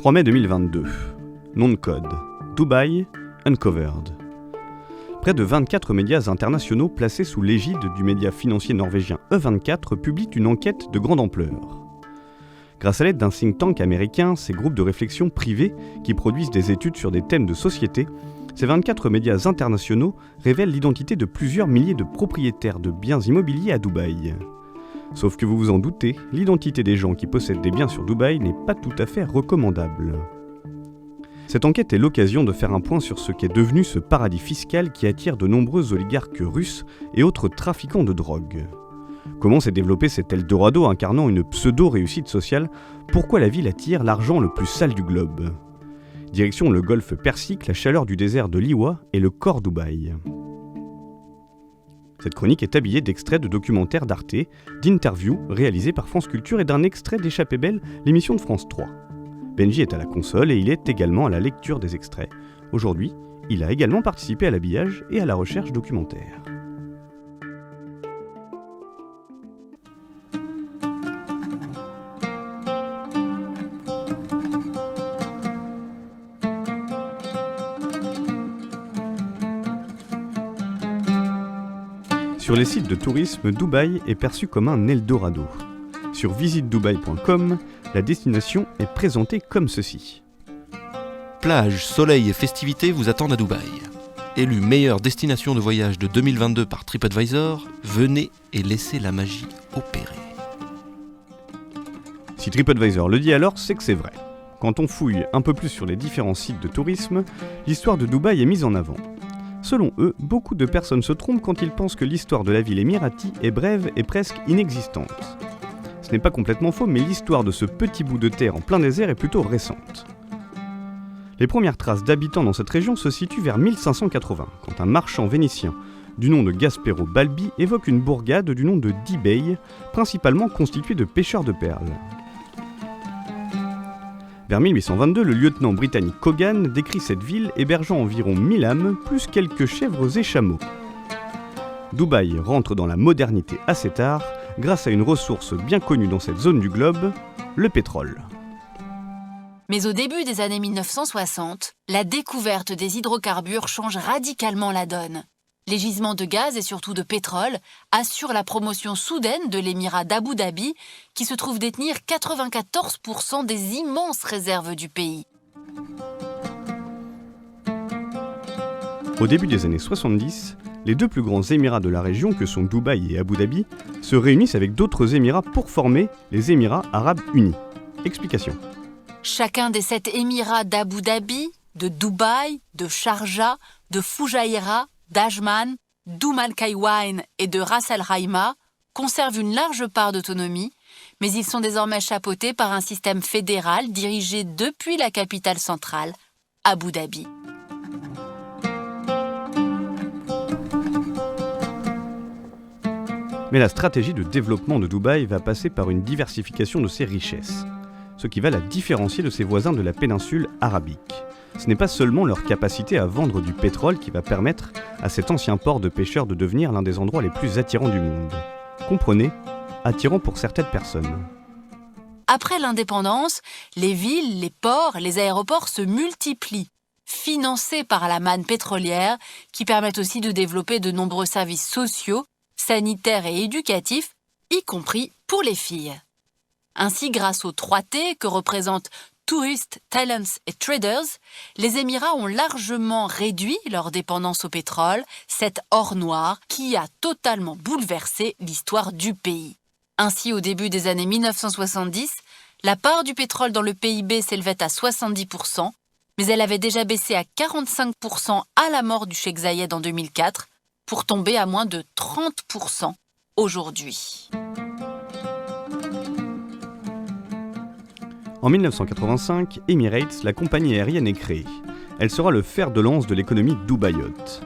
3 mai 2022. Nom de code. Dubaï Uncovered. Près de 24 médias internationaux placés sous l'égide du média financier norvégien E24 publient une enquête de grande ampleur. Grâce à l'aide d'un think tank américain, ces groupes de réflexion privés qui produisent des études sur des thèmes de société, ces 24 médias internationaux révèlent l'identité de plusieurs milliers de propriétaires de biens immobiliers à Dubaï. Sauf que vous vous en doutez, l'identité des gens qui possèdent des biens sur Dubaï n'est pas tout à fait recommandable. Cette enquête est l'occasion de faire un point sur ce qu'est devenu ce paradis fiscal qui attire de nombreux oligarques russes et autres trafiquants de drogue. Comment s'est développé cet Eldorado incarnant une pseudo-réussite sociale? Pourquoi la ville attire l'argent le plus sale du globe? Direction le golfe Persique, la chaleur du désert de Liwa et le corps Dubaï. Cette chronique est habillée d'extraits de documentaires d'Arte, d'interviews réalisées par France Culture et d'un extrait d'Échappée Belle, l'émission de France 3. Benji est à la console et il est également à la lecture des extraits. Aujourd'hui, il a également participé à l'habillage et à la recherche documentaire. Sur les sites de tourisme, Dubaï est perçu comme un Eldorado. Sur visitedubaï.com, la destination est présentée comme ceci. Plage, soleil et festivités vous attendent à Dubaï. Élu meilleure destination de voyage de 2022 par TripAdvisor, venez et laissez la magie opérer. Si TripAdvisor le dit alors, c'est que c'est vrai. Quand on fouille un peu plus sur les différents sites de tourisme, l'histoire de Dubaï est mise en avant. Selon eux, beaucoup de personnes se trompent quand ils pensent que l'histoire de la ville émirati est brève et presque inexistante. Ce n'est pas complètement faux, mais l'histoire de ce petit bout de terre en plein désert est plutôt récente. Les premières traces d'habitants dans cette région se situent vers 1580, quand un marchand vénitien du nom de Gaspero Balbi évoque une bourgade du nom de Dibey, principalement constituée de pêcheurs de perles. Vers 1822, le lieutenant britannique Cogan décrit cette ville hébergeant environ 1000 âmes, plus quelques chèvres et chameaux. Dubaï rentre dans la modernité assez tard, grâce à une ressource bien connue dans cette zone du globe, le pétrole. Mais au début des années 1960, la découverte des hydrocarbures change radicalement la donne. Les gisements de gaz et surtout de pétrole assurent la promotion soudaine de l'émirat d'Abu Dhabi, qui se trouve détenir 94% des immenses réserves du pays. Au début des années 70, les deux plus grands émirats de la région, que sont Dubaï et Abu Dhabi, se réunissent avec d'autres émirats pour former les Émirats Arabes Unis. Explication. Chacun des 7 émirats d'Abu Dhabi, de Dubaï, de Sharjah, de Fujairah, d'Ajman, d'Umm al-Quwain et de Ras Al Khaimah conservent une large part d'autonomie, mais ils sont désormais chapeautés par un système fédéral dirigé depuis la capitale centrale, Abu Dhabi. Mais la stratégie de développement de Dubaï va passer par une diversification de ses richesses, ce qui va la différencier de ses voisins de la péninsule arabique. Ce n'est pas seulement leur capacité à vendre du pétrole qui va permettre à cet ancien port de pêcheurs de devenir l'un des endroits les plus attirants du monde. Comprenez, attirant pour certaines personnes. Après l'indépendance, les villes, les ports, les aéroports se multiplient, financés par la manne pétrolière qui permettent aussi de développer de nombreux services sociaux, sanitaires et éducatifs, y compris pour les filles. Ainsi, grâce aux 3T que représentent Tourists, Talents et Traders, les Émirats ont largement réduit leur dépendance au pétrole, cet or noir qui a totalement bouleversé l'histoire du pays. Ainsi, au début des années 1970, la part du pétrole dans le PIB s'élevait à 70%, mais elle avait déjà baissé à 45% à la mort du Cheikh Zayed en 2004, pour tomber à moins de 30% aujourd'hui. En 1985, Emirates, la compagnie aérienne, est créée. Elle sera le fer de lance de l'économie dubaïote.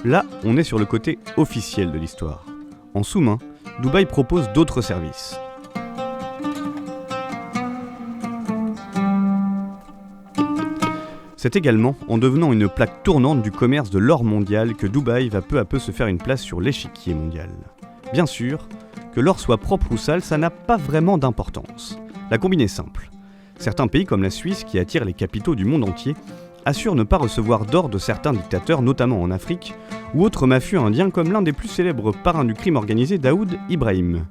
Là, on est sur le côté officiel de l'histoire. En sous-main, Dubaï propose d'autres services. C'est également en devenant une plaque tournante du commerce de l'or mondial que Dubaï va peu à peu se faire une place sur l'échiquier mondial. Bien sûr, que l'or soit propre ou sale, ça n'a pas vraiment d'importance. La combine est simple. Certains pays comme la Suisse, qui attirent les capitaux du monde entier, assurent ne pas recevoir d'or de certains dictateurs, notamment en Afrique, ou autres mafieux indiens comme l'un des plus célèbres parrains du crime organisé, Daoud Ibrahim.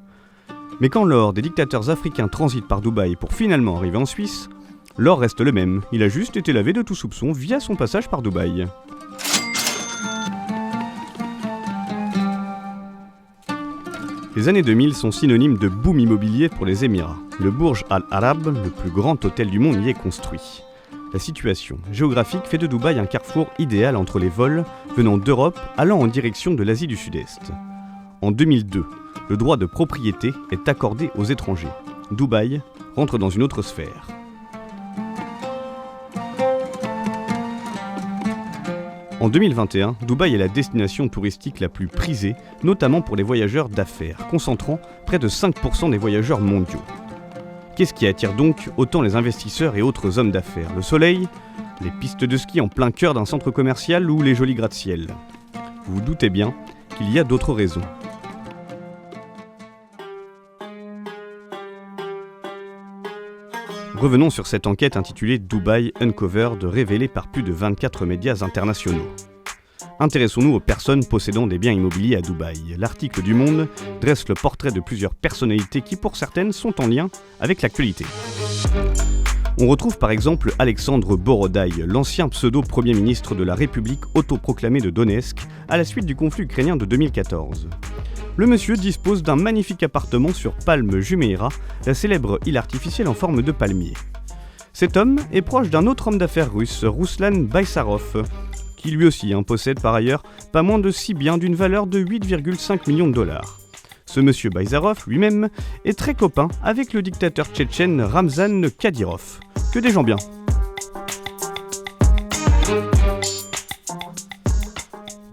Mais quand l'or des dictateurs africains transite par Dubaï pour finalement arriver en Suisse, l'or reste le même, il a juste été lavé de tout soupçon via son passage par Dubaï. Les années 2000 sont synonymes de boom immobilier pour les Émirats. Le Burj Al Arab, le plus grand hôtel du monde, y est construit. La situation géographique fait de Dubaï un carrefour idéal entre les vols venant d'Europe allant en direction de l'Asie du Sud-Est. En 2002, le droit de propriété est accordé aux étrangers. Dubaï rentre dans une autre sphère. En 2021, Dubaï est la destination touristique la plus prisée, notamment pour les voyageurs d'affaires, concentrant près de 5% des voyageurs mondiaux. Qu'est-ce qui attire donc autant les investisseurs et autres hommes d'affaires ? Le soleil ? Les pistes de ski en plein cœur d'un centre commercial ou les jolis gratte-ciel ? Vous vous doutez bien qu'il y a d'autres raisons. Revenons sur cette enquête intitulée Dubai Uncovered, révélée par plus de 24 médias internationaux. Intéressons-nous aux personnes possédant des biens immobiliers à Dubaï. L'article du Monde dresse le portrait de plusieurs personnalités qui, pour certaines, sont en lien avec l'actualité. On retrouve par exemple Alexandre Borodaï, l'ancien pseudo-premier ministre de la République autoproclamée de Donetsk, à la suite du conflit ukrainien de 2014. Le monsieur dispose d'un magnifique appartement sur Palm Jumeirah, la célèbre île artificielle en forme de palmier. Cet homme est proche d'un autre homme d'affaires russe, Ruslan Baysarov, qui lui aussi possède par ailleurs pas moins de 6 biens d'une valeur de 8,5 millions de dollars. Ce monsieur Baysarov lui-même est très copain avec le dictateur tchétchène Ramzan Kadyrov. Que des gens bien.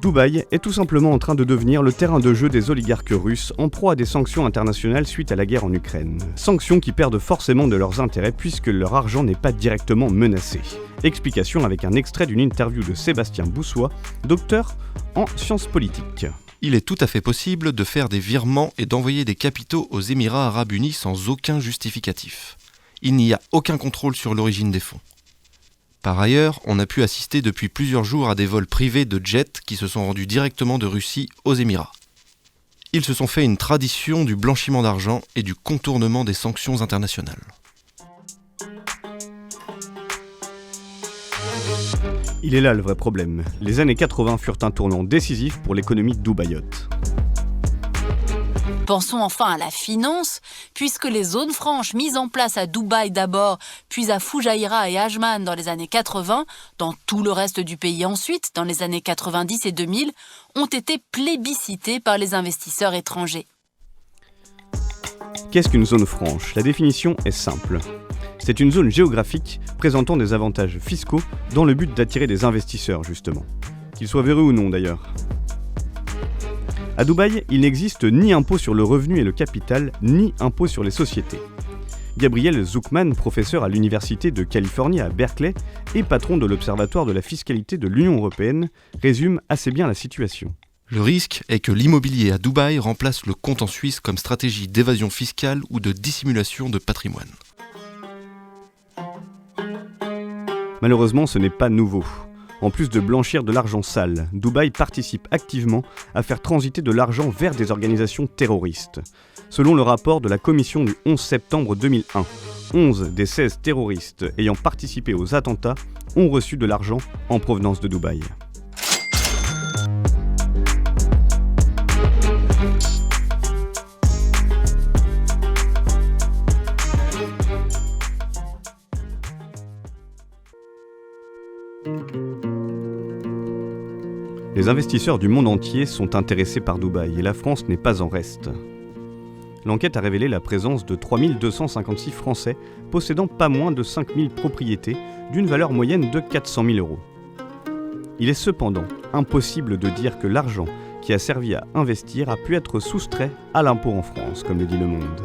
Dubaï est tout simplement en train de devenir le terrain de jeu des oligarques russes en proie à des sanctions internationales suite à la guerre en Ukraine. Sanctions qui perdent forcément de leurs intérêts puisque leur argent n'est pas directement menacé. Explication avec un extrait d'une interview de Sébastien Boussois, docteur en sciences politiques. Il est tout à fait possible de faire des virements et d'envoyer des capitaux aux Émirats Arabes Unis sans aucun justificatif. Il n'y a aucun contrôle sur l'origine des fonds. Par ailleurs, on a pu assister depuis plusieurs jours à des vols privés de jets qui se sont rendus directement de Russie aux Émirats. Ils se sont fait une tradition du blanchiment d'argent et du contournement des sanctions internationales. Il est là le vrai problème. Les années 80 furent un tournant décisif pour l'économie dubaïote. Pensons enfin à la finance, puisque les zones franches mises en place à Dubaï d'abord, puis à Fujairah et Ajman dans les années 80, dans tout le reste du pays ensuite, dans les années 90 et 2000, ont été plébiscitées par les investisseurs étrangers. Qu'est-ce qu'une zone franche ? La définition est simple. C'est une zone géographique présentant des avantages fiscaux dans le but d'attirer des investisseurs, justement. Qu'ils soient véreux ou non, d'ailleurs. À Dubaï, il n'existe ni impôt sur le revenu et le capital, ni impôt sur les sociétés. Gabriel Zuckman, professeur à l'Université de Californie à Berkeley et patron de l'Observatoire de la fiscalité de l'Union européenne, résume assez bien la situation. Le risque est que l'immobilier à Dubaï remplace le compte en Suisse comme stratégie d'évasion fiscale ou de dissimulation de patrimoine. Malheureusement, ce n'est pas nouveau. En plus de blanchir de l'argent sale, Dubaï participe activement à faire transiter de l'argent vers des organisations terroristes. Selon le rapport de la commission du 11 septembre 2001, 11 des 16 terroristes ayant participé aux attentats ont reçu de l'argent en provenance de Dubaï. Les investisseurs du monde entier sont intéressés par Dubaï et la France n'est pas en reste. L'enquête a révélé la présence de 3256 Français possédant pas moins de 5000 propriétés d'une valeur moyenne de 400 000 €. Il est cependant impossible de dire que l'argent qui a servi à investir a pu être soustrait à l'impôt en France, comme le dit Le Monde.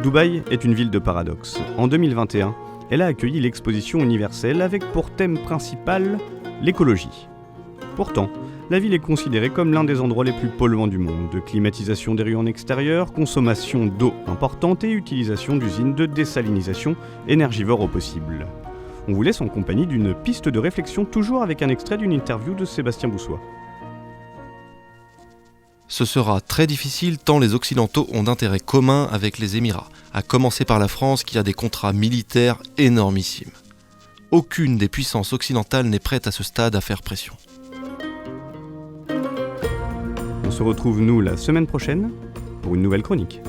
Dubaï est une ville de paradoxes. En 2021, elle a accueilli l'exposition universelle avec pour thème principal l'écologie. Pourtant, la ville est considérée comme l'un des endroits les plus polluants du monde. Climatisation des rues en extérieur, consommation d'eau importante et utilisation d'usines de désalinisation énergivores au possible. On vous laisse en compagnie d'une piste de réflexion, toujours avec un extrait d'une interview de Sébastien Boussois. Ce sera très difficile tant les Occidentaux ont d'intérêts communs avec les Émirats, à commencer par la France qui a des contrats militaires énormissimes. Aucune des puissances occidentales n'est prête à ce stade à faire pression. On se retrouve nous la semaine prochaine pour une nouvelle chronique.